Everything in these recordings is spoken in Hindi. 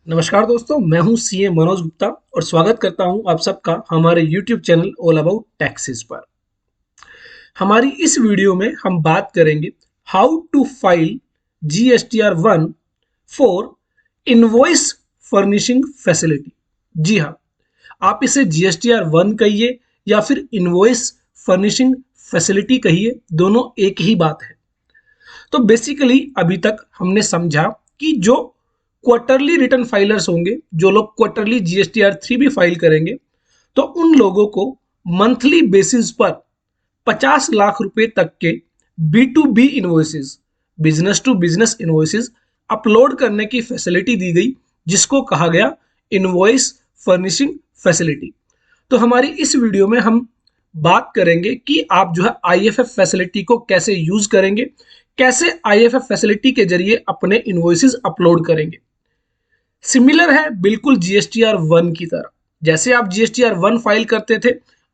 नमस्कार दोस्तों, मैं हूं सीए मनोज गुप्ता और स्वागत करता हूं आप सबका हमारे YouTube channel all about taxes पर। हमारी इस वीडियो में हम बात करेंगे how to file GSTR 1 for invoice furnishing facility. जी हाँ, आप इसे जीएसटीआर 1 कहिए या फिर इनवॉइस फर्निशिंग फैसिलिटी कहिए, दोनों एक ही बात है। तो बेसिकली अभी तक हमने समझा कि जो क्वार्टरली रिटर्न फाइलर्स होंगे, जो लोग क्वार्टरली जीएसटीआर 3 भी फाइल करेंगे, तो उन लोगों को मंथली बेसिस पर 50 लाख रुपए तक के B to B invoices, business to business invoices upload करने की फैसिलिटी दी गई, जिसको कहा गया इन्वॉइस फर्निशिंग फैसिलिटी। तो हमारी इस वीडियो में हम बात करेंगे कि आप जो है आईएफएफ फैसिलिटी को कैसे यूज करेंगे, कैसे आईएफएफ फैसिलिटी के जरिए अपने इन्वॉइसेस अपलोड करेंगे। सिमिलर है बिल्कुल जीएसटीआर 1 की तरह। जैसे आप जीएसटीआर 1 फाइल करते थे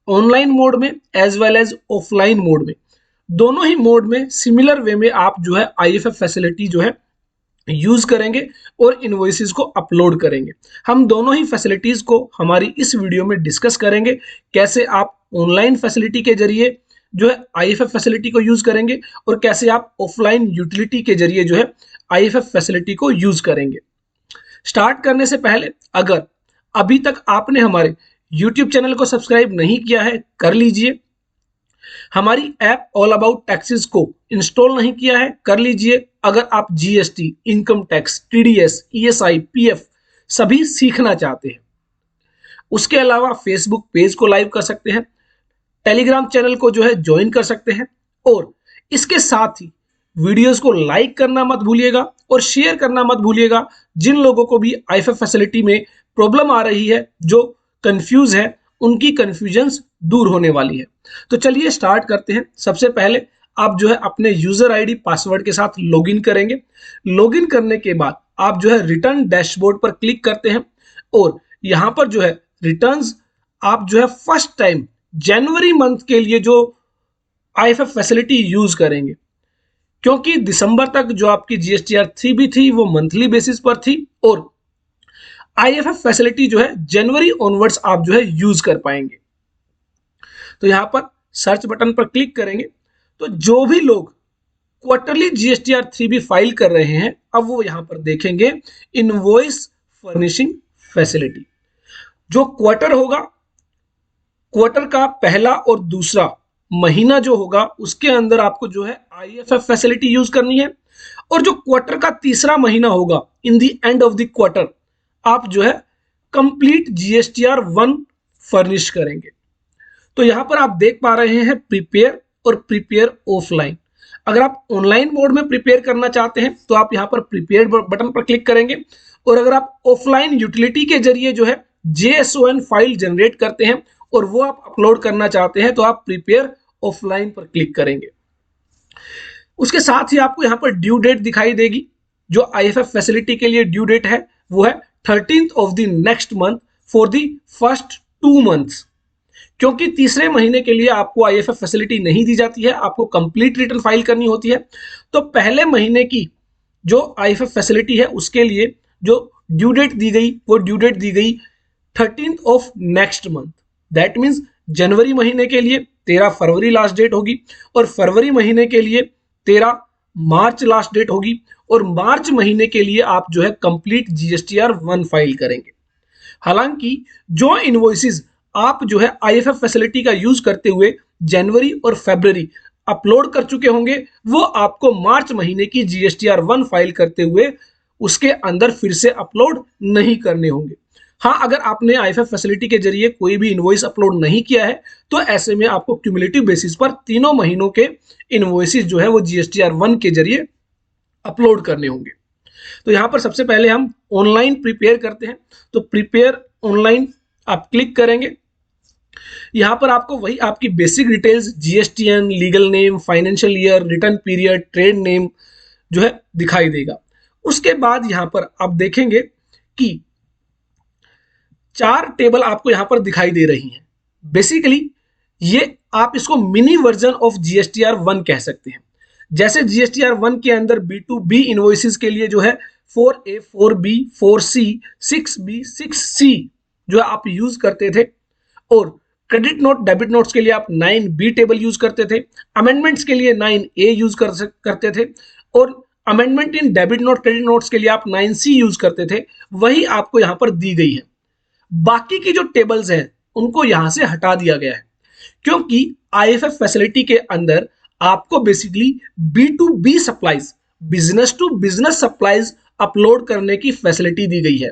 ऑनलाइन मोड में as well as offline mode में, दोनों ही मोड में सिमिलर वे में आप जो है आईएफएफ फैसिलिटी जो है यूज करेंगे और इनवॉइसेस को अपलोड करेंगे। हम दोनों ही फैसिलिटीज को हमारी इस वीडियो में डिस्कस करेंगे, कैसे आप ऑनलाइन फैसिलिटी के जरिए जो है आईएफएफ फैसिलिटी को यूज करेंगे और कैसे आप ऑफलाइन यूटिलिटी के जरिए जो है आईएफएफ फैसिलिटी को यूज करेंगे। स्टार्ट करने से पहले अगर अभी तक आपने हमारे YouTube चैनल को सब्सक्राइब नहीं किया है, कर लीजिए। हमारी ऐप ऑल अबाउट टैक्सेस को इंस्टॉल नहीं किया है, कर लीजिए। अगर आप GST, income tax, TDS, ESI, PF सभी सीखना चाहते हैं। उसके अलावा फेसबुक पेज को लाइव कर सकते हैं, टेलीग्राम चैनल को जो है ज्वाइन कर सकते हैं और इसके साथ ही वीडियोस को लाइक करना मत भूलिएगा और शेयर करना मत भूलिएगा। जिन लोगों को भी आईएफएफ फैसिलिटी में प्रॉब्लम आ रही है, जो कंफ्यूज है, उनकी कंफ्यूजन्स दूर होने वाली है। तो चलिए स्टार्ट करते हैं। सबसे पहले आप जो है अपने यूजर आईडी पासवर्ड के साथ लॉगिन करेंगे। लॉगिन करने के बाद आप जो है रिटर्न डैशबोर्ड पर क्लिक करते हैं और यहाँ पर जो है रिटर्न्स आप जो है फर्स्ट टाइम जनवरी मंथ के लिए जो आईएफएफ फैसिलिटी यूज करेंगे, क्योंकि दिसंबर तक जो आपकी जीएसटीआर 3 भी थी वो मंथली बेसिस पर थी और आईएफएफ फैसिलिटी जो है जनवरी ऑनवर्ड्स आप जो है यूज कर पाएंगे। तो यहां पर सर्च बटन पर क्लिक करेंगे तो जो भी लोग क्वार्टरली जीएसटीआर 3 भी फाइल कर रहे हैं, अब वो यहां पर देखेंगे इनवॉइस फर्निशिंग फैसिलिटी। जो क्वार्टर होगा, क्वार्टर का पहला और दूसरा महीना जो होगा उसके अंदर आपको जो है आईएफएफ फैसिलिटी यूज करनी है और जो क्वार्टर का तीसरा महीना होगा in the end of the quarter आप जो है कंप्लीट जीएसटीआर 1 फर्निश करेंगे। तो यहां पर आप देख पा रहे हैं प्रिपेयर और प्रिपेयर ऑफलाइन। अगर आप ऑनलाइन मोड में प्रिपेयर करना चाहते हैं तो आप यहां पर प्रिपेयर बटन पर क्लिक करेंगे और अगर आप ऑफलाइन यूटिलिटी के जरिए जो है जेएसओएन फाइल जनरेट करते हैं और वो आप अपलोड करना चाहते हैं तो आप प्रिपेयर ऑफलाइन पर क्लिक करेंगे। उसके साथ ही आपको यहां पर ड्यू डेट दिखाई देगी। जो आईएफएफ फैसिलिटी के लिए ड्यू डेट है वो है 13th of the next month for the first 2 months. क्योंकि तीसरे महीने के लिए आपको आईएफएफ फैसिलिटी नहीं दी जाती है, आपको कंप्लीट रिटर्न फाइल करनी होती है। तो पहले महीने की जो आईएफएफ फैसिलिटी है उसके लिए जो ड्यू डेट दी गई वो ड्यू डेट दी गई 13th ऑफ नेक्स्ट मंथ। दैट मीन्स जनवरी महीने के लिए 13 फरवरी लास्ट डेट होगी और फरवरी महीने के लिए 13 मार्च लास्ट डेट होगी और मार्च महीने के लिए आप जो है कंप्लीट जीएसटीआर 1 फाइल करेंगे। हालांकि जो इनवॉइसेस आप जो है आईएफएफ फैसिलिटी का यूज करते हुए जनवरी और फरवरी अपलोड कर चुके होंगे, वो आपको मार्च महीने की जीएसटीआर 1 फाइल करते हुए उसके अंदर फिर से अपलोड नहीं करने होंगे। हाँ, अगर आपने आईएफएफ फैसिलिटी के जरिए कोई भी इनवॉइस अपलोड नहीं किया है तो ऐसे में आपको क्यूमुलेटिव बेसिस पर तीनों महीनों के इनवॉइसेस जो है वो जीएसटीआर 1 के जरिए अपलोड करने होंगे। तो यहाँ पर सबसे पहले हम ऑनलाइन प्रिपेयर करते हैं। तो प्रिपेयर ऑनलाइन आप क्लिक करेंगे। यहाँ पर आपको वही आपकी basic details GSTN, legal name, financial year, return period, trade name जो है दिखाई देगा। उसके बाद यहाँ पर आप देखेंगे कि 4 टेबल आपको यहां पर दिखाई दे रही हैं। बेसिकली ये आप इसको मिनी वर्जन ऑफ जीएसटीआर 1 कह सकते हैं। जैसे जीएसटीआर 1 के अंदर बी टू बी इनवॉइसेस के लिए जो है 4A 4B 4C 6B 6C जो आप यूज करते थे, और क्रेडिट नोट डेबिट नोट्स के लिए आप 9B टेबल यूज करते थे, अमेंडमेंट्स के लिए 9A यूज करते थे, और amendment in debit note credit notes के लिए आप 9C यूज करते थे, वही आपको यहां पर दी गई है। बाकी की जो टेबल्स हैं उनको यहां से हटा दिया गया है, क्योंकि आईएफएफ फैसिलिटी के अंदर आपको basically B2B supplies, business to business supplies upload करने की फैसिलिटी दी गई है।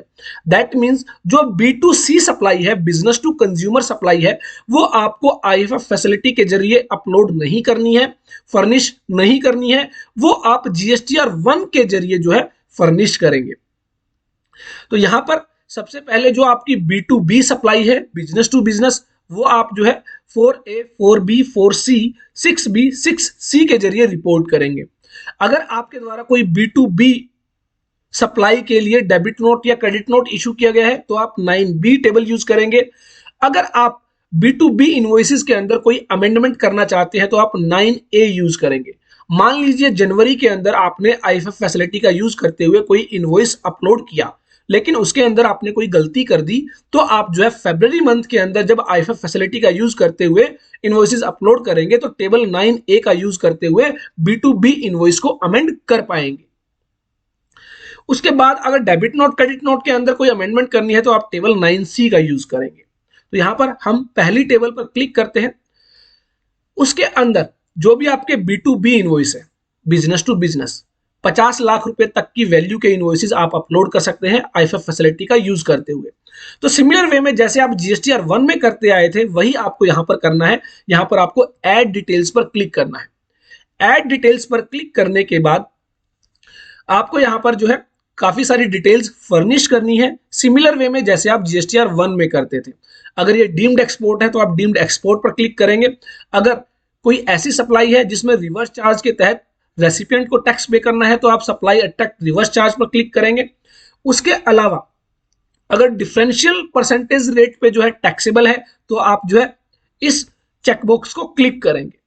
दैट मींस जो B2C सप्लाई है, बिजनेस टू कंज्यूमर सप्लाई है, वो आपको आईएफएफ फैसिलिटी के जरिए अपलोड नहीं करनी है, फर्निश नहीं करनी है, वो आप जीएसटीआर 1 के जरिए जो है फर्निश करेंगे। तो यहां पर सबसे पहले जो आपकी B2B सप्लाई है, बिजनेस टू बिजनेस, वो आप जो है 4A 4B 4C 6B 6C के जरिए रिपोर्ट करेंगे। अगर आपके द्वारा कोई B2B सप्लाई के लिए डेबिट नोट या क्रेडिट नोट इशू किया गया है तो आप 9B टेबल यूज करेंगे। अगर आप B2B इनवॉइसेस के अंदर कोई अमेंडमेंट करना चाहते हैं तो आप 9A यूज करेंगे। मान लीजिए जनवरी के अंदर आपने आईएफएफ फैसिलिटी का यूज करते हुए कोई इनवॉइस अपलोड किया, लेकिन उसके अंदर आपने कोई गलती कर दी, तो आप जो है फरवरी मंथ के अंदर जब आईएफएफ फैसिलिटी का यूज करते हुए इनवॉइसेस अपलोड करेंगे तो टेबल 9A का यूज करते हुए B2B इनवॉइस को अमेंड कर पाएंगे। उसके बाद अगर डेबिट नोट क्रेडिट नोट के अंदर कोई अमेंडमेंट करनी है तो आप टेबल 9C का यूज करेंगे। तो यहां पर हम पहली टेबल पर क्लिक करते हैं। उसके अंदर जो भी आपके B2B इनवॉइस है, बिजनेस टू बिजनेस, 50 लाख रुपए तक की वैल्यू के इनवॉइसेस आप अपलोड कर सकते हैं आईएफएफ फैसिलिटी का यूज करते हुए। तो सिमिलर वे में जैसे आप जीएसटीआर 1 में करते आए थे वही आपको यहां पर करना है। यहां पर आपको ऐड डिटेल्स पर क्लिक करना है। ऐड डिटेल्स पर क्लिक करने के बाद आपको यहां पर जो है काफी सारी डिटेल्स फर्निश करनी है, सिमिलर वे में जैसे आप जीएसटीआर 1 में करते थे। अगर ये डीम्ड एक्सपोर्ट है तो आप डीम्ड एक्सपोर्ट पर क्लिक करेंगे। अगर कोई ऐसी सप्लाई है जिसमें रिवर्स चार्ज के तहत रेसिपिएंट को टैक्स पे करना है तो आप सप्लाई अट्रैक्ट रिवर्स चार्ज पर क्लिक करेंगे। उसके अलावा अगर डिफरेंशियल परसेंटेज रेट पे जो है टैक्सेबल है तो आप जो है इस चेकबॉक्स को क्लिक करेंगे।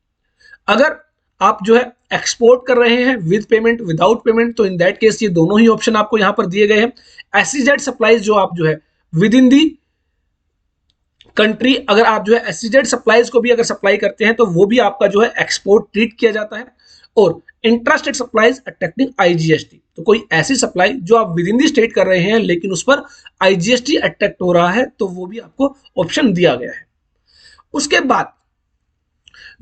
अगर आप जो है एक्सपोर्ट कर रहे हैं विद पेमेंट विदाउट पेमेंट तो इन दैट केस ये दोनों ही ऑप्शन आपको यहां पर दिए गए हैं। एसईजेड सप्लाईज जो आप जो है विद इन दी कंट्री, अगर आप जो है एसईजेड सप्लाईज को भी अगर सप्लाई करते हैं तो वो भी आपका जो है एक्सपोर्ट ट्रीट किया जाता है। और इंट्रास्टेट सप्लाईज अट्रैक्टिंग आईजीएसटी, तो कोई ऐसी सप्लाई जो आप विद इन दी स्टेट कर रहे हैं लेकिन उस पर आईजीएसटी अट्रैक्ट हो रहा है तो वो भी आपको ऑप्शन दिया गया है। उसके बाद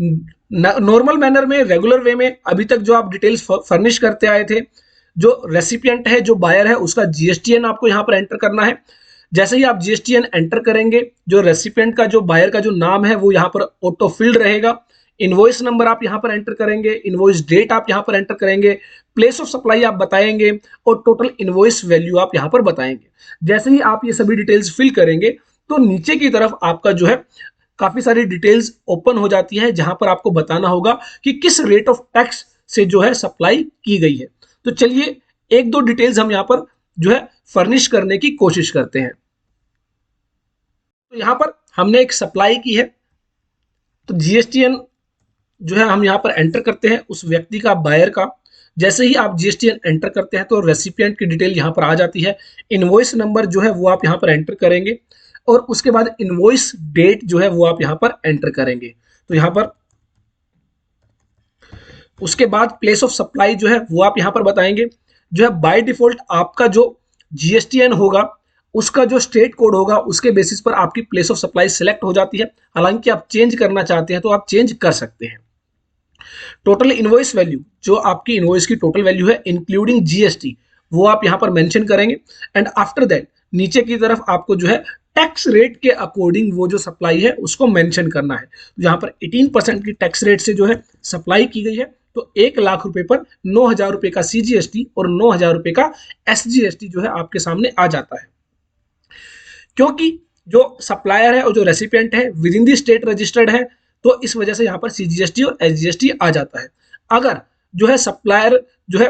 नॉर्मल मैनर में, रेगुलर वे में अभी तक जो आप डिटेल्स फर्निश करते आए थे, जो रेसिपिएंट है, जो बायर है, उसका जीएसटीएन आपको यहां पर एंटर करना है। जैसे ही आप जीएसटीएन एंटर करेंगे जो रेसिपिएंट का, जो बायर का जो नाम है वो यहां पर ऑटो फिल्ड रहेगा। इनवॉइस नंबर आप यहां पर एंटर करेंगे, इनवॉइस डेट आप यहां पर एंटर करेंगे, प्लेस ऑफ सप्लाई आप बताएंगे और टोटल इनवॉइस वैल्यू आप यहां पर बताएंगे। जैसे ही आप ये सभी डिटेल्स फिल करेंगे तो नीचे की तरफ आपका जो है काफी सारी डिटेल्स ओपन हो जाती है जहां पर आपको बताना होगा कि किस रेट ऑफ टैक्स से जो है सप्लाई की गई है। तो चलिए एक दो डिटेल्स हम यहां पर जो है फर्निश करने की कोशिश करते हैं। तो यहां पर हमने एक सप्लाई की है तो जीएसटीएन जो है हम यहां पर एंटर करते हैं उस व्यक्ति का, बायर का। जैसे ही आप जीएसटीएन एंटर करते हैं तो रेसिपिएंट की डिटेल यहां पर आ जाती है। इनवॉइस नंबर जो है वो आप यहां पर एंटर करेंगे और उसके बाद इनवॉइस डेट जो है वो आप यहां पर एंटर करेंगे। तो यहां पर उसके बाद प्लेस ऑफ सप्लाई जो है वो आप यहां पर बताएंगे। जो है बाय डिफॉल्ट आपका जो जीएसटीएन होगा उसका जो स्टेट कोड होगा उसके बेसिस पर आपकी प्लेस ऑफ सप्लाई सिलेक्ट हो जाती है। हालांकि आप चेंज करना चाहते हैं तो आप चेंज कर सकते हैं। टोटल इनवॉइस वैल्यू, जो आपकी इनवॉइस की टोटल वैल्यू है इंक्लूडिंग जीएसटी, वो आप यहां पर मेंशन करेंगे। एंड आफ्टर दैट नीचे की तरफ आपको जो है टैक्स रेट के अकॉर्डिंग वो जो सप्लाई है उसको मेंशन करना है। तो यहाँ पर 18% की टैक्स रेट से जो है सप्लाई की गई है तो 1 लाख रुपए पर 9,000 रुपए का सीजीएसटी और 9,000 रुपए का एसजीएसटी जो है आपके सामने आ जाता है। क्योंकि जो सप्लायर है और जो रेसिपिएंट है with in the state registered है तो इस वजह से यहाँ पर सीजीएसटी और एसजीएसटी आ जाता है। अगर जो है सप्लायर जो है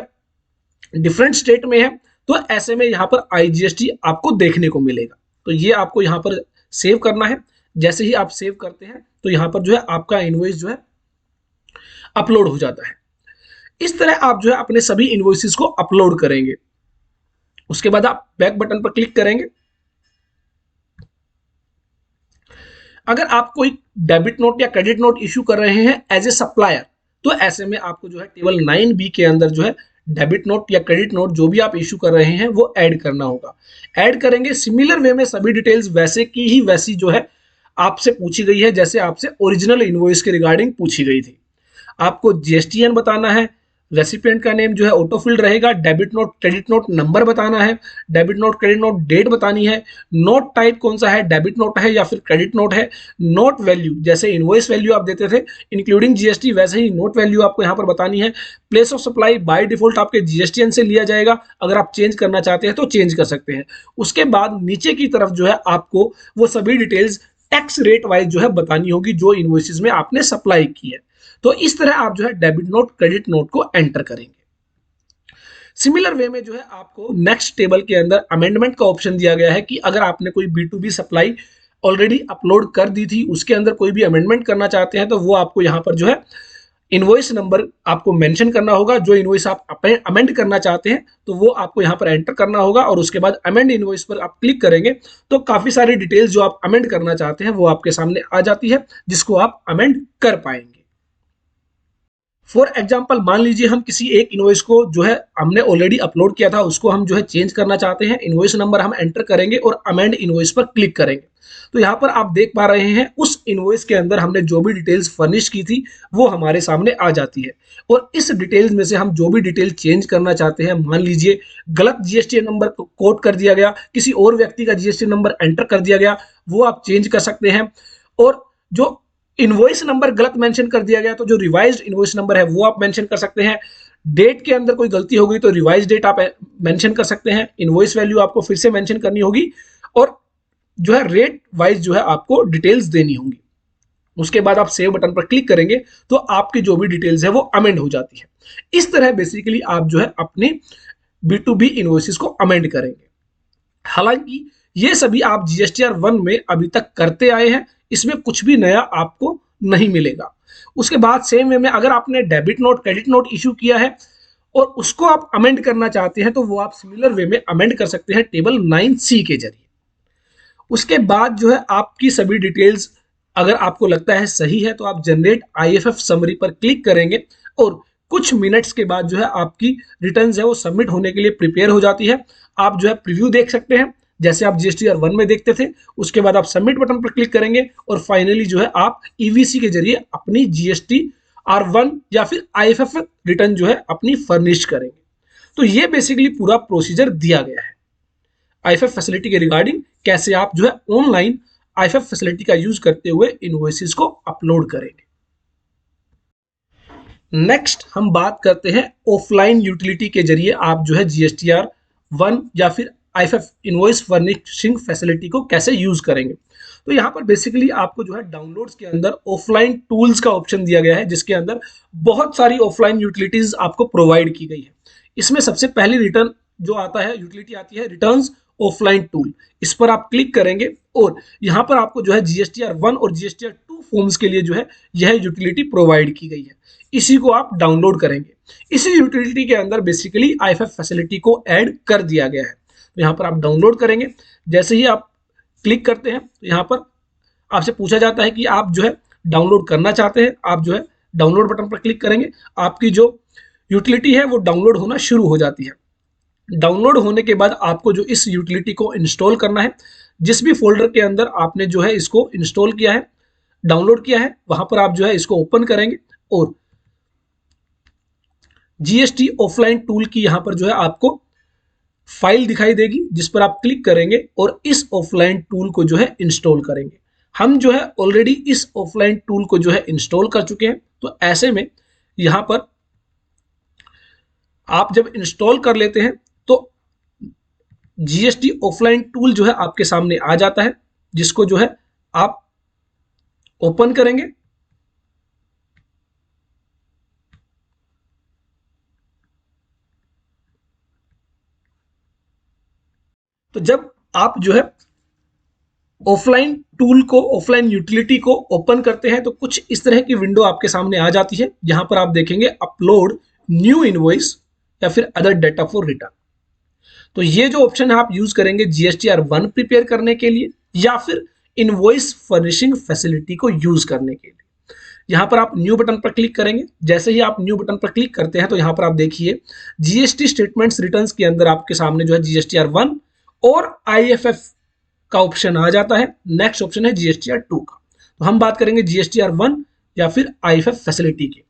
डिफरेंट स्टेट में है तो ऐसे में यहाँ पर आईजीएसटी आपको देखने को मिलेगा। तो ये आपको यहाँ पर सेव करना है। जैसे ही आप सेव करते हैं तो यहाँ पर जो है आपका इनवॉइस जो है अपलोड हो जाता है। इस तरह आप जो है अपने सभी इनवॉइसेस को अपलोड करेंगे। उसके बाद आप बैक बटन पर क्लिक करेंगे। अगर आप कोई डेबिट नोट या क्रेडिट नोट इशू कर रहे हैं एज ए सप्लायर, तो ऐसे में आपको जो है टेबल 9B के अंदर जो है डेबिट नोट या क्रेडिट नोट जो भी आप इशू कर रहे हैं वो ऐड करना होगा। ऐड करेंगे सिमिलर वे में, सभी डिटेल्स वैसे की ही वैसी जो है आपसे पूछी गई है जैसे आपसे ओरिजिनल इनवॉइस के रिगार्डिंग पूछी गई थी। आपको जीएसटीएन बताना है, रेसिपिएंट का नेम जो है ऑटो फिल्ड रहेगा, debit note credit note number बताना है, debit note credit note date बतानी है, नोट टाइप कौन सा है, डेबिट नोट है या फिर क्रेडिट नोट है, नोट वैल्यू जैसे इनवॉइस वैल्यू आप देते थे इंक्लूडिंग जीएसटी वैसे ही नोट वैल्यू आपको यहाँ पर बतानी है। Place of supply by default आपके जीएसटीएन से लिया जाएगा, अगर आप चेंज करना चाहते हैं तो चेंज कर सकते हैं। उसके बाद नीचे की तरफ जो है आपको वो सभी डिटेल्स टैक्स रेट वाइज जो है बतानी होगी जो इनवॉइसेस में आपने सप्लाई की है। तो इस तरह आप जो है डेबिट नोट क्रेडिट नोट को एंटर करेंगे। सिमिलर वे में जो है आपको नेक्स्ट टेबल के अंदर अमेंडमेंट का ऑप्शन दिया गया है कि अगर आपने कोई B2B सप्लाई ऑलरेडी अपलोड कर दी थी, उसके अंदर कोई भी अमेंडमेंट करना चाहते हैं तो वो आपको यहाँ पर जो है इनवॉइस नंबर आपको मेंशन करना होगा। जो इनवॉइस आप अमेंड करना चाहते हैं तो वो आपको यहाँ पर एंटर करना होगा और उसके बाद अमेंड इनवॉइस पर आप क्लिक करेंगे तो काफी सारी डिटेल्स जो आप अमेंड करना चाहते हैं वो आपके सामने आ जाती है, जिसको आप अमेंड कर पाएंगे। फॉर एग्जाम्पल मान लीजिए हम किसी एक इनवॉइस को जो है हमने ऑलरेडी अपलोड किया था, उसको हम जो है चेंज करना चाहते हैं। इनवॉइस नंबर हम एंटर करेंगे और अमेंड इनवॉइस पर क्लिक करेंगे। तो यहाँ पर आप देख पा रहे हैं उस इनवॉइस के अंदर हमने जो भी डिटेल्स फर्निश की थी वो हमारे सामने आ जाती है। और इस डिटेल्स में से हम जो भी डिटेल चेंज करना चाहते हैं, मान लीजिए गलत जीएसटी नंबर कोड कर दिया गया, किसी और व्यक्ति का जीएसटी नंबर एंटर कर दिया गया, वो आप चेंज कर सकते हैं। और जो इनवॉइस नंबर गलत मेंशन कर दिया गया तो जो रिवाइज्ड इनवॉइस नंबर है वो आप मेंशन कर सकते हैं। डेट के अंदर कोई गलती हो गई तो रिवाइज डेट आप मेंशन कर सकते हैं। इनवॉइस वैल्यू आपको फिर से मेंशन करनी होगी और जो है रेट वाइज जो है आपको डिटेल्स देनी होंगी। उसके बाद आप सेव बटन पर क्लिक करेंगे तो आपकी जो भी डिटेल्स है वो अमेंड हो जाती है। इस तरह बेसिकली आप जो है अपने B2B इनवॉइसेस को अमेंड करेंगे। हालांकि ये सभी आप जीएसटीआर 1 में अभी तक करते आए हैं, इसमें कुछ भी नया आपको नहीं मिलेगा। उसके बाद सेम वे में अगर आपने debit note credit note issue किया है और उसको आप अमेंड करना चाहते हैं तो वो आप सिमिलर वे में अमेंड कर सकते हैं टेबल 9C के जरिए। उसके बाद जो है आपकी सभी डिटेल्स अगर आपको लगता है सही है तो आप जनरेट आईएफएफ समरी पर क्लिक करेंगे और कुछ मिनट्स के बाद जो है आपकी रिटर्न्स है वो सबमिट होने के लिए प्रिपेयर हो जाती है। आप जो है प्रीव्यू देख सकते हैं जैसे आप जीएसटीआर 1 में देखते थे। उसके बाद आप सबमिट बटन पर क्लिक करेंगे और फाइनली जो है आप ईवीसी के जरिए अपनी GSTR1 या फिर आईएफएफ रिटर्न जो है अपनी फर्निश करेंगे। तो ये बेसिकली पूरा प्रोसीजर दिया गया है आईएफएफ फैसिलिटी के रिगार्डिंग, कैसे आप जो है ऑनलाइन आईएफएफ फैसिलिटी का यूज करते हुए इनवॉइसेस को अपलोड करेंगे। नेक्स्ट हम बात करते हैं ऑफलाइन यूटिलिटी के जरिए आप जो है GSTR 1 या फिर आईएफएफ इनवॉइस फर्निशिंग फैसिलिटी को कैसे यूज करेंगे। तो यहाँ पर बेसिकली आपको जो है डाउनलोड्स के अंदर ऑफलाइन टूल्स का ऑप्शन दिया गया है, जिसके अंदर बहुत सारी ऑफलाइन यूटिलिटीज आपको प्रोवाइड की गई है। इसमें सबसे पहली रिटर्न जो आता है यूटिलिटी आती है रिटर्न्स ऑफलाइन टूल। इस पर आप क्लिक करेंगे और यहाँ पर आपको जो है GSTR 1 और GSTR 2 फॉर्म्स के लिए जो है यह यूटिलिटी प्रोवाइड की गई है। इसी को आप डाउनलोड करेंगे। इसी यूटिलिटी के अंदर बेसिकली आईएफएफ फैसिलिटी को ऐड कर दिया गया है। तो यहाँ पर आप डाउनलोड करेंगे। जैसे ही आप क्लिक करते हैं तो यहाँ पर आपसे पूछा जाता है कि आप जो है डाउनलोड करना चाहते हैं। आप जो है डाउनलोड बटन पर क्लिक करेंगे, आपकी जो यूटिलिटी है वो डाउनलोड होना शुरू हो जाती है। डाउनलोड होने के बाद आपको जो इस यूटिलिटी को इंस्टॉल करना है, जिस भी फोल्डर के अंदर आपने जो है इसको इंस्टॉल किया है, डाउनलोड किया है, वहां पर आप जो है इसको ओपन करेंगे और जीएसटी ऑफलाइन टूल की यहां पर जो है आपको फाइल दिखाई देगी, जिस पर आप क्लिक करेंगे और इस ऑफलाइन टूल को जो है इंस्टॉल करेंगे। हम जो है ऑलरेडी इस ऑफलाइन टूल को जो है इंस्टॉल कर चुके हैं। तो ऐसे में यहां पर आप जब इंस्टॉल कर लेते हैं तो जीएसटी ऑफलाइन टूल जो है आपके सामने आ जाता है, जिसको जो है आप ओपन करेंगे। तो जब आप जो है ऑफलाइन टूल को ऑफलाइन यूटिलिटी को ओपन करते हैं तो कुछ इस तरह की विंडो आपके सामने आ जाती है। यहां पर आप देखेंगे अपलोड न्यू इनवॉइस या फिर अदर डेटा फॉर रिटर्न। तो ये जो ऑप्शन है आप यूज करेंगे जीएसटीआर 1 प्रिपेयर करने के लिए या फिर इनवॉइस फर्निशिंग फैसिलिटी को यूज करने के लिए। यहां पर आप न्यू बटन पर क्लिक करेंगे। जैसे ही आप न्यू बटन पर क्लिक करते हैं तो यहां पर आप देखिए जीएसटी स्टेटमेंट्स रिटर्न्स के अंदर आपके सामने जो है जीएसटीआर 1 और आईएफएफ का ऑप्शन आ जाता है। नेक्स्ट ऑप्शन है जीएसटीआर 2 का। तो हम बात करेंगे जीएसटीआर 1 या फिर आईएफएफ फैसिलिटी की।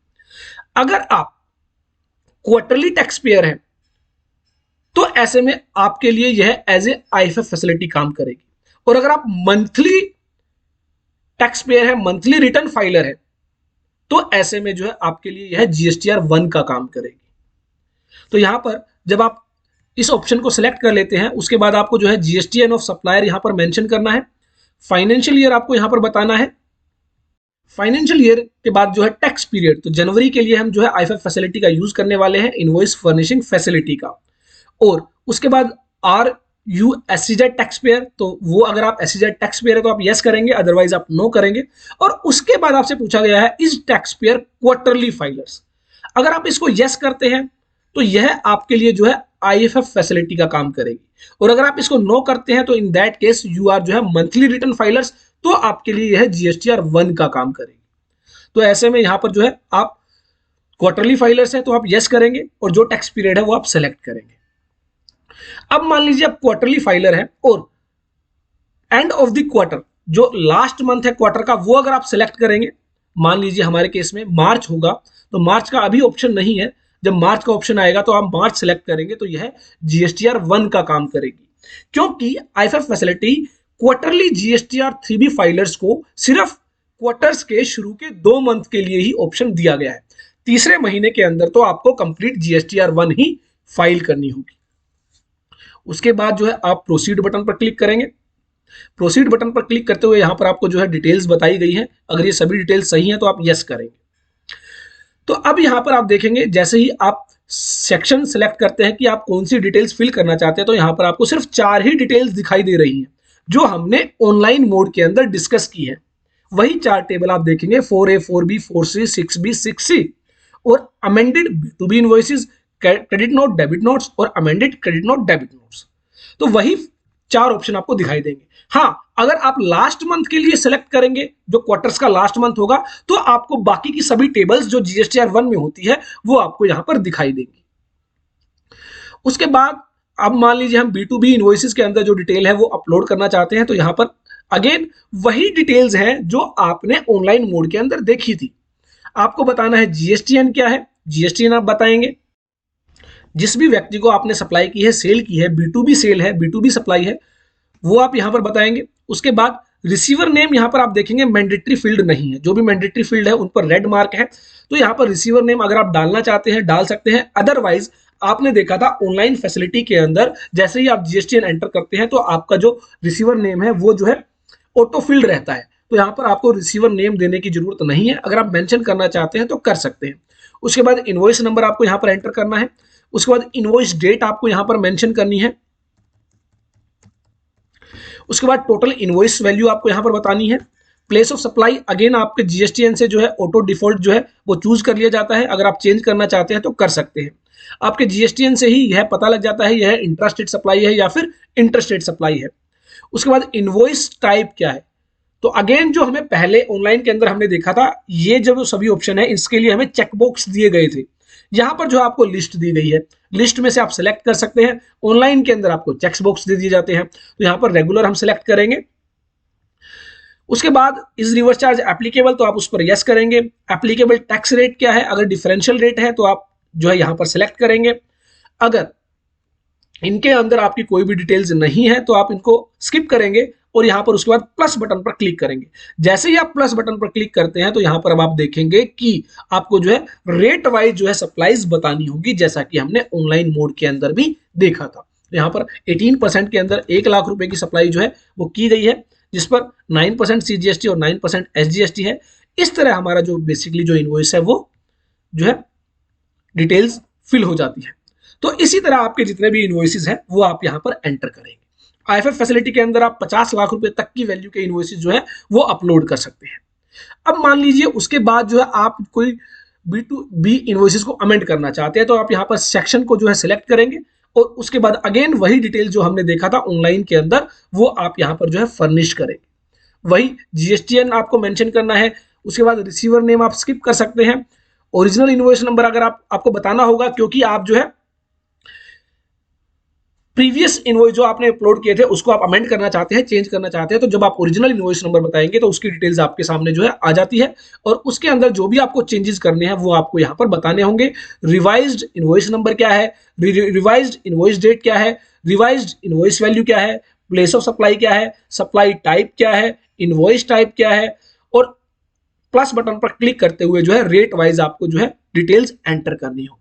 अगर आप क्वार्टरली टैक्स पेयर हैं तो ऐसे में आपके लिए यह एज ए आईएफएफ फैसिलिटी काम करेगी, और अगर आप मंथली टैक्स पेयर है, मंथली रिटर्न फाइलर है, तो ऐसे में जो है आपके लिए यह जीएसटीआर 1 का काम करेगी। तो यहां पर जब आप इस ऑप्शन को सिलेक्ट कर लेते हैं उसके बाद आपको जो है जीएसटीएन ऑफ सप्लायर यहां पर मेंशन करना है। फाइनेंशियल ईयर आपको यहां पर बताना है। फाइनेंशियल ईयर के बाद जो है टैक्स पीरियड, तो जनवरी के लिए हम जो है आईएफएफ फैसिलिटी का यूज करने वाले हैं, इनवॉइस फर्निशिंग फैसिलिटी का। और उसके बाद are you SEZ tax payer, तो वो अगर आप एससीजेड टैक्स पेयर है तो आप यस करेंगे, अदरवाइज आप नो करेंगे। और उसके बाद आपसे पूछा गया है is tax payer quarterly filers. अगर आप इसको यस करते हैं तो यह आपके लिए जो है आईएफएफ फैसिलिटी का काम करेगी, और अगर आप इसको नो करते हैं तो in that case you are जो है मंथली रिटर्न फाइलर्स, तो आपके लिए यह जीएसटीआर 1 का काम करेगी। तो ऐसे में यहां पर जो है आप क्वार्टरली फाइलर्स है तो आप यस करेंगे और जो टैक्स पीरियड है वो आप सेलेक्ट करेंगे। अब मान लीजिए आप क्वार्टरली फाइलर है और एंड ऑफ द क्वार्टर, जो लास्ट मंथ है क्वार्टर का, वो अगर आप सेलेक्ट करेंगे, मान लीजिए हमारे केस में मार्च होगा, तो मार्च का अभी ऑप्शन नहीं है, जब मार्च का ऑप्शन आएगा तो आप मार्च सेलेक्ट करेंगे, तो यह जीएसटीआर 1 का काम करेगी। क्योंकि IFF facility quarterly GSTR 3B filers को सिर्फ क्वार्टर्स के शुरू के 2 मंथ के लिए ही ऑप्शन दिया गया है। तीसरे महीने के अंदर तो आपको कंप्लीट जीएसटीआर 1 ही फाइल करनी होगी। उसके बाद जो है आप प्रोसीड बटन पर क्लिक करेंगे। प्रोसीड बटन पर क्लिक करते हुए यहां पर आपको जो है डिटेल्स बताई गई है, अगर ये सभी डिटेल्स सही हैं तो आप यस करेंगे। तो अब यहां पर आप देखेंगे जैसे ही आप सेक्शन सेलेक्ट करते हैं कि आप कौन सी डिटेल्स फिल करना चाहते हैं, तो यहां पर आपको सिर्फ 4 ही डिटेल्स दिखाई दे रही हैं जो हमने ऑनलाइन मोड के अंदर डिस्कस की है। वही 4 टेबल आप देखेंगे 4A 4B 4C 6B 6C, और amended B2B invoices, credit note debit notes और amended credit note debit notes. तो वही 4 ऑप्शन आपको दिखाई देंगे। हाँ, अगर आप लास्ट मंथ के लिए सेलेक्ट करेंगे, जो क्वार्टर्स का लास्ट मंथ होगा, तो आपको बाकी की सभी टेबल्स जो जीएसटीआर 1 में होती है वो आपको यहां पर दिखाई देंगी। उसके बाद अब मान लीजिए हम B2B इनवॉइसेस के अंदर जो डिटेल है वो अपलोड करना चाहते हैं, तो यहां पर अगेन वही डिटेल्स हैं जो आपने ऑनलाइन मोड के अंदर देखी थी। आपको बताना है जीएसटीएन क्या है, जीएसटीएन आप बताएंगे। जिस भी व्यक्ति को आपने सप्लाई की है, सेल की है, B2B सेल है, B2B सप्लाई है, वो आप यहां पर बताएंगे। उसके बाद रिसीवर नेम यहां पर आप देखेंगे मैंडेटरी फील्ड नहीं है, जो भी मैंडेटरी फील्ड है उन पर रेड मार्क है, तो यहां पर रिसीवर नेम अगर आप डालना चाहते हैं डाल सकते हैं। अदरवाइज आपने देखा था ऑनलाइन फैसिलिटी के अंदर जैसे ही आप जीएसटीएन एंटर करते हैं तो आपका जो रिसीवर नेम है वो जो है ऑटो फील्ड रहता है, तो यहां पर आपको रिसीवर नेम देने की जरूरत नहीं है। अगर आप मेंशन करना चाहते हैं तो कर सकते हैं। उसके बाद इनवॉइस नंबर आपको यहां पर एंटर करना है। उसके बाद इनवॉइस डेट आपको यहां पर मेंशन करनी है। उसके बाद टोटल इनवॉइस वैल्यू आपको यहां पर बतानी है। प्लेस ऑफ सप्लाई अगेन आपके जीएसटीएन से जो है ऑटो डिफॉल्ट जो है वो चूज कर लिया जाता है, अगर आप चेंज करना चाहते हैं तो कर सकते हैं। आपके जीएसटीएन से ही यह पता लग जाता है यह इंट्रास्टेट सप्लाई है या फिर इंटरस्टेट सप्लाई है। उसके बाद इनवॉइस टाइप क्या है, तो अगेन जो हमें पहले ऑनलाइन के अंदर हमने देखा था, ये जो सभी ऑप्शन है इसके लिए हमें चेकबॉक्स दिए गए थे। यहां पर जो आपको लिस्ट दी गई है, लिस्ट में से आप सिलेक्ट कर सकते हैं। ऑनलाइन के अंदर आपको चेक बॉक्स दे दिए जाते हैं, तो यहां पर रेगुलर हम सिलेक्ट करेंगे। उसके बाद इज रिवर्स चार्ज एप्लीकेबल, तो आप उस पर यस करेंगे। एप्लीकेबल टैक्स रेट क्या है, अगर डिफरेंशियल रेट है तो आप जो है यहां पर सिलेक्ट करेंगे। अगर इनके अंदर आपकी कोई भी डिटेल्स नहीं है तो आप इनको स्किप करेंगे और यहां पर उसके बाद प्लस बटन पर क्लिक करेंगे। जैसे ही आप प्लस बटन पर क्लिक करते हैं तो यहां पर अब आप देखेंगे कि आपको जो है रेट वाइज जो है सप्लाईज बतानी होगी, जैसा कि हमने ऑनलाइन मोड के अंदर भी देखा था। यहां पर 18% के अंदर 1 लाख रुपए की सप्लाई जो है वो की गई है, जिस पर 9% सीजीएसटी और 9% एसजीएसटी है। इस तरह हमारा जो बेसिकली जो इनवॉइस है वो जो है डिटेल्स फिल हो जाती है। तो इसी तरह आपके जितने भी इनवॉइसेस हैं वो आप यहां पर एंटर करेंगे। आईएफएफ फैसिलिटी के अंदर आप 50 लाख रुपए तक की वैल्यू के इनवॉइसेस जो है वो अपलोड कर सकते हैं। अब मान लीजिए उसके बाद जो है आप कोई B2B इनवॉइसेस को अमेंड करना चाहते हैं, तो आप यहां पर सेक्शन को जो है सिलेक्ट करेंगे और उसके बाद अगेन वही डिटेल जो हमने देखा था ऑनलाइन के अंदर वो आप यहाँ पर जो है फर्निश करेंगे। वही जीएसटीएन आपको मेंशन करना है। उसके बाद रिसीवर नेम आप स्किप कर सकते हैं। ओरिजिनल इनवॉइस नंबर अगर आपको बताना होगा, क्योंकि आप जो है प्रीवियस इनवॉइस जो आपने अपलोड किए थे उसको आप अमेंड करना चाहते हैं, चेंज करना चाहते हैं, तो जब आप ओरिजिनल इनवॉइस नंबर बताएंगे तो उसकी डिटेल्स आपके सामने जो है आ जाती है और उसके अंदर जो भी आपको चेंजेस करने हैं वो आपको यहाँ पर बताने होंगे। रिवाइज्ड इनवॉइस नंबर क्या है, रिवाइज्ड इनवॉइस डेट क्या है, रिवाइज्ड इनवॉइस वैल्यू क्या है, प्लेस ऑफ सप्लाई क्या है, सप्लाई टाइप क्या है, इनवॉइस टाइप क्या है, और प्लस बटन पर क्लिक करते हुए जो है रेट वाइज आपको जो है डिटेल्स एंटर करनी होगी।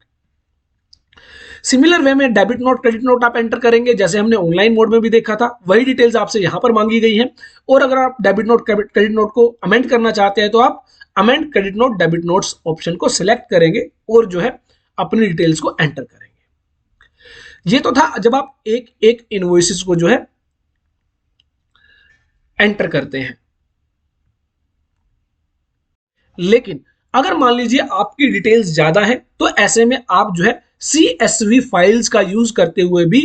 सिमिलर वे में डेबिट नोट क्रेडिट नोट आप एंटर करेंगे, जैसे हमने ऑनलाइन मोड में भी देखा था, वही डिटेल्स आपसे यहां पर मांगी गई हैं। और अगर आप डेबिट नोट क्रेडिट नोट को अमेंड करना चाहते हैं तो आप amend credit note debit notes option को सिलेक्ट करेंगे और जो है अपनी डिटेल्स को एंटर करेंगे। ये तो था जब आप एक एक इनवॉइसेस को जो है एंटर करते हैं। लेकिन अगर मान लीजिए आपकी डिटेल्स ज्यादा है तो ऐसे में आप जो है CSV फाइल्स का यूज करते हुए भी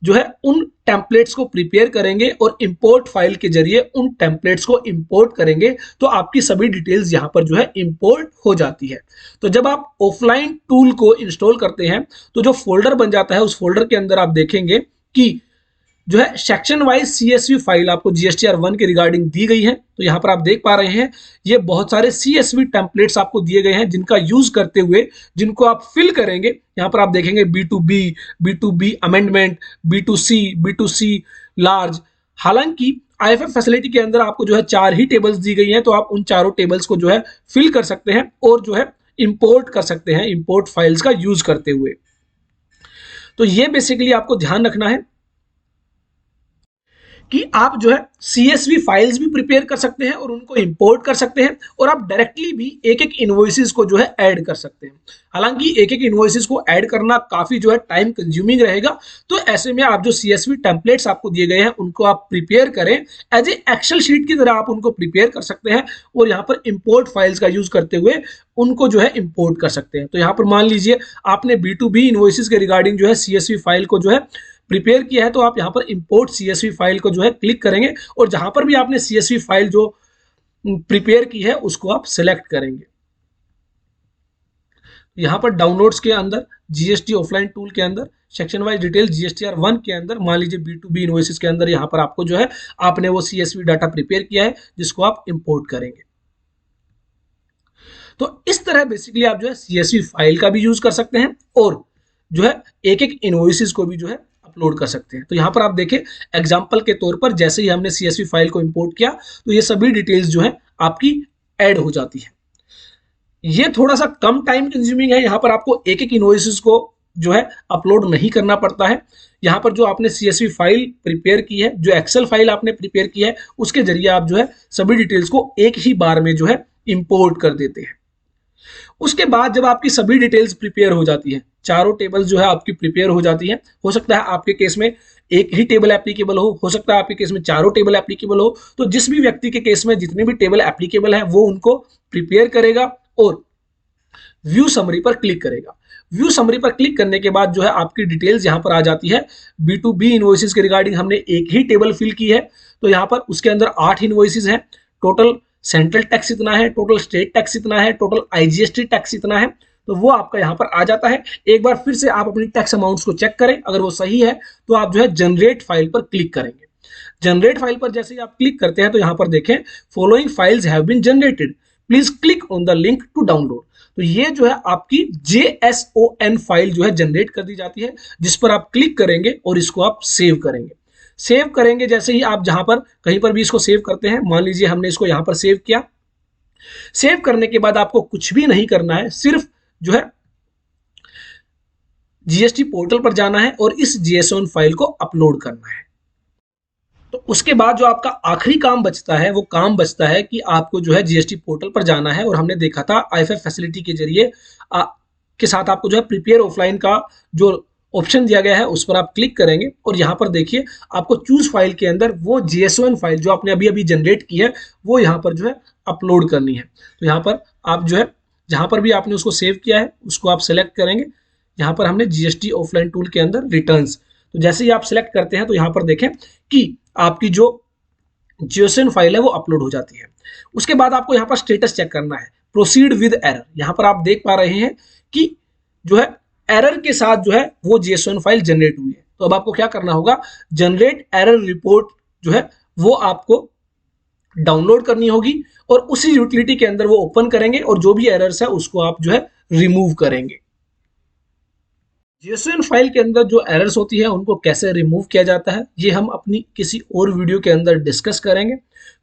जो है उन टेम्पलेट्स को प्रिपेयर करेंगे और इंपोर्ट फाइल के जरिए उन टेम्पलेट्स को इंपोर्ट करेंगे तो आपकी सभी डिटेल्स यहां पर जो है इंपोर्ट हो जाती है। तो जब आप ऑफलाइन टूल को इंस्टॉल करते हैं तो जो फोल्डर बन जाता है उस फोल्डर के अंदर आप देखेंगे कि जो है सेक्शन वाइज CSV फाइल आपको GSTR1 के रिगार्डिंग दी गई है। तो यहाँ पर आप देख पा रहे हैं ये बहुत सारे CSV टेम्पलेट्स आपको दिए गए हैं जिनका यूज करते हुए जिनको आप फिल करेंगे। यहाँ पर आप देखेंगे B2B, B2B amendment, B2C, B2C large. हालांकि IFF फैसिलिटी के अंदर आपको जो है 4 ही टेबल्स दी गई हैं, तो आप उन चारों टेबल्स को जो है फिल कर सकते हैं और जो है इंपोर्ट कर सकते हैं इंपोर्ट फाइल्स का यूज करते हुए। तो ये बेसिकली आपको ध्यान रखना है कि आप जो है CSV फाइल्स भी प्रिपेयर कर सकते हैं और उनको इंपोर्ट कर सकते हैं और आप डायरेक्टली भी एक एक इनवॉइसेस को जो है ऐड कर सकते हैं। हालांकि एक एक इनवॉइसेस को ऐड करना काफी जो है टाइम कंज्यूमिंग रहेगा, तो ऐसे में आप जो CSV टेम्पलेट्स आपको दिए गए हैं उनको आप प्रिपेयर करें, एज ए एक्सेल शीट की तरह आप उनको प्रिपेयर कर सकते हैं और यहाँ पर इंपोर्ट फाइल्स का यूज करते हुए उनको जो है इंपोर्ट कर सकते हैं। तो यहाँ पर मान लीजिए आपने B2B इनवॉइसेस के रिगार्डिंग जो है CSV फाइल को जो है प्रिपेयर किया है, तो आप यहाँ पर इंपोर्ट CSV फाइल को जो है क्लिक करेंगे और जहां पर भी आपने CSV फाइल जो प्रिपेयर की है उसको आप सिलेक्ट करेंगे। यहाँ पर डाउनलोड्स के अंदर GST ऑफलाइन टूल के अंदर सेक्शन वाइज डिटेल GSTR1 के अंदर मान लीजिए B2B इनवॉइसेस के अंदर यहाँ पर आपको जो है आपने वो CSV डाटा प्रिपेयर किया है जिसको आप इंपोर्ट करेंगे। तो इस तरह बेसिकली आप जो है CSV फाइल का भी यूज कर सकते हैं और जो है एक एक इनवॉइसेस को भी जो है अपलोड कर सकते हैं। तो यहाँ पर आप देखें एग्जांपल के तौर पर जैसे ही हमने CSV फाइल को इंपोर्ट किया तो ये सभी डिटेल्स जो है आपकी ऐड हो जाती है। ये थोड़ा सा कम टाइम कंज्यूमिंग है, यहाँ पर आपको एक एक इनवॉइसेस को जो है अपलोड नहीं करना पड़ता है। यहाँ पर जो आपने CSV फाइल प्रिपेयर की है, जो एक्सेल फाइल आपने प्रिपेयर की है, उसके जरिए आप जो है सभी डिटेल्स को एक ही बार में जो है इंपोर्ट कर देते हैं। उसके बाद जब आपकी सभी डिटेल्स प्रिपेयर हो जाती है, चारों टेबल्स जो है आपकी प्रिपेयर हो जाती है, हो सकता है आपके केस में एक ही टेबल एप्लीकेबल हो सकता है आपके केस में चारों टेबल एप्लीकेबल हो, तो जिस भी व्यक्ति के केस में जितने भी टेबल एप्लीकेबल है वो उनको प्रिपेयर करेगा और व्यू समरी पर क्लिक करेगा। व्यू समरी पर क्लिक करने के बाद जो है आपकी डिटेल्स यहाँ पर आ जाती है। B2B इनवॉइसेस के रिगार्डिंग हमने एक ही टेबल फिल की है, तो यहाँ पर उसके अंदर 8 इनवॉइसेस हैं। टोटल सेंट्रल टैक्स इतना है, टोटल स्टेट टैक्स इतना है, टोटल IGST टैक्स इतना है, तो वो आपका यहाँ पर आ जाता है। एक बार फिर से आप अपनी टैक्स अमाउंट्स को चेक करें, अगर वो सही है तो आप जो है जनरेट फाइल पर क्लिक करेंगे। जनरेट फाइल पर जैसे ही आप क्लिक करते हैं तो यहाँ पर देखें following files have been generated, please click on the link to download. तो ये जो है आपकी JSON फाइल जो है जनरेट कर दी जाती है, जिस पर आप क्लिक करेंगे और इसको आप सेव करेंगे। सेव करेंगे जैसे ही आप जहां पर कहीं पर भी इसको सेव करते हैं, मान लीजिए हमने इसको यहां पर सेव किया। सेव करने के बाद आपको कुछ भी नहीं करना है, सिर्फ जो है GST पोर्टल पर जाना है और इस JSON फाइल को अपलोड करना है। तो उसके बाद जो आपका आखिरी काम बचता है वो काम बचता है कि आपको जो है GST पोर्टल पर जाना है और हमने देखा था IFF फैसिलिटी के जरिए के साथ आपको जो है प्रिपेयर ऑफलाइन का जो ऑप्शन दिया गया है उस पर आप क्लिक करेंगे और यहाँ पर देखिए आपको चूज फाइल के अंदर वो JSON फाइल जो आपने अभी अभी जनरेट की है वो यहाँ पर जो है अपलोड करनी है। तो यहाँ पर आप जो है जहाँ पर भी आपने उसको सेव किया है उसको आप सेलेक्ट करेंगे, यहाँ पर हमने जीएसटी ऑफलाइन टूल के अंदर रिटर्न्स, तो जैसे ही आप सिलेक्ट करते हैं तो यहाँ पर देखें कि आपकी जो जीएसएन फाइल है वो अपलोड हो जाती है। उसके बाद आपको यहाँ पर स्टेटस चेक करना है, प्रोसीड विद एरर। यहाँ पर आप देख पा रहे हैं कि जो है एरर के साथ जो है वो जीएसएन फाइल जनरेट हुई है। तो अब आपको क्या करना होगा, जनरेट एरर रिपोर्ट जो है वो आपको डाउनलोड करनी होगी और उसी यूटिलिटी के अंदर वो ओपन करेंगे और जो भी एरर्स है उसको आप जो है रिमूव करेंगे। जीएसएन फाइल के अंदर जो एरर्स होती है उनको कैसे रिमूव किया जाता है ये हम अपनी किसी और वीडियो के अंदर डिस्कस करेंगे।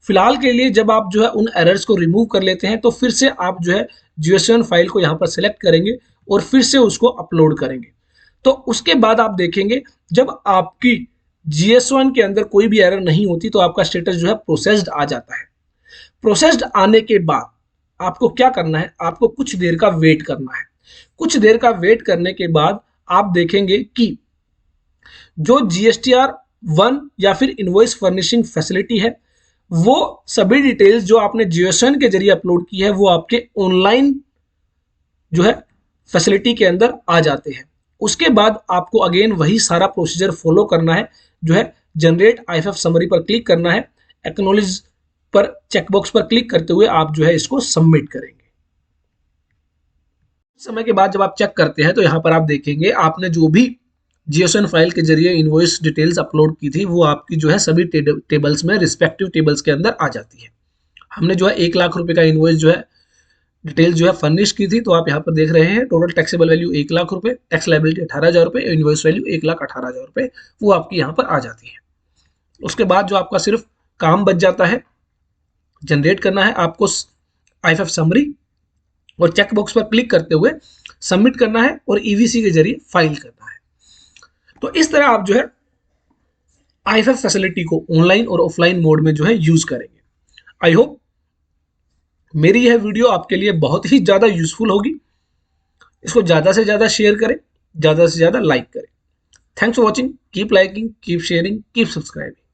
फिलहाल के लिए जब आप जो है उन एरर्स को रिमूव कर लेते हैं तो फिर से आप जो है जीएसएन फाइल को यहाँ पर सिलेक्ट करेंगे और फिर से उसको अपलोड करेंगे। तो उसके बाद आप देखेंगे जब आपकी GS1 के अंदर कोई भी एरर नहीं होती तो आपका स्टेटस जो है प्रोसेस्ड आ जाता है। प्रोसेस्ड आने के बाद आपको क्या करना है, आपको कुछ देर का वेट करना है। कुछ देर का वेट करने के बाद आप देखेंगे कि जो GSTR1 या फिर इनवॉइस फर्निशिंग फैसिलिटी है वो सभी डिटेल्स जो आपने जीएसएन के जरिए अपलोड की है वो आपके ऑनलाइन जो है फैसिलिटी के अंदर आ जाते हैं। उसके बाद आपको अगेन वही सारा प्रोसीजर फॉलो करना है, जो है जनरेट आईएफएफ समरी पर क्लिक करना है, एक्नॉलेज पर चेकबॉक्स पर क्लिक करते हुए आप जो है इसको सबमिट करेंगे। समय के बाद जब आप चेक करते हैं तो यहाँ पर आप देखेंगे आपने जो भी जीएसएन फाइल के जरिए इनवॉइस डिटेल्स अपलोड की थी वो आपकी जो है सभी टेबल्स में रिस्पेक्टिव टेबल्स के अंदर आ जाती है। हमने जो है 1 लाख रुपए का इनवॉइस जो है डिटेल जो है फर्निश की थी, तो आप यहाँ पर देख रहे हैं टोटल टैक्सेबल वैल्यू 1 लाख रुपए, टैक्स लायबिलिटी 18,000 रुपए, इनवॉइस वैल्यू 1,18,000 रुपए वो आपकी यहाँ पर आ जाती है। उसके बाद जो आपका सिर्फ काम बच जाता है, जनरेट करना है आपको आईएफएफ समरी और चेकबॉक्स पर क्लिक करते हुए सबमिट करना है और ईवीसी के जरिए फाइल करना है। तो इस तरह आप जो है आईएफएफ फैसिलिटी को ऑनलाइन और ऑफलाइन मोड में जो है यूज करेंगे। आई होप मेरी यह वीडियो आपके लिए बहुत ही ज्यादा यूजफुल होगी। इसको ज्यादा से ज्यादा शेयर करें, ज्यादा से ज्यादा लाइक करें। Thanks for watching, keep liking, keep sharing, keep subscribing.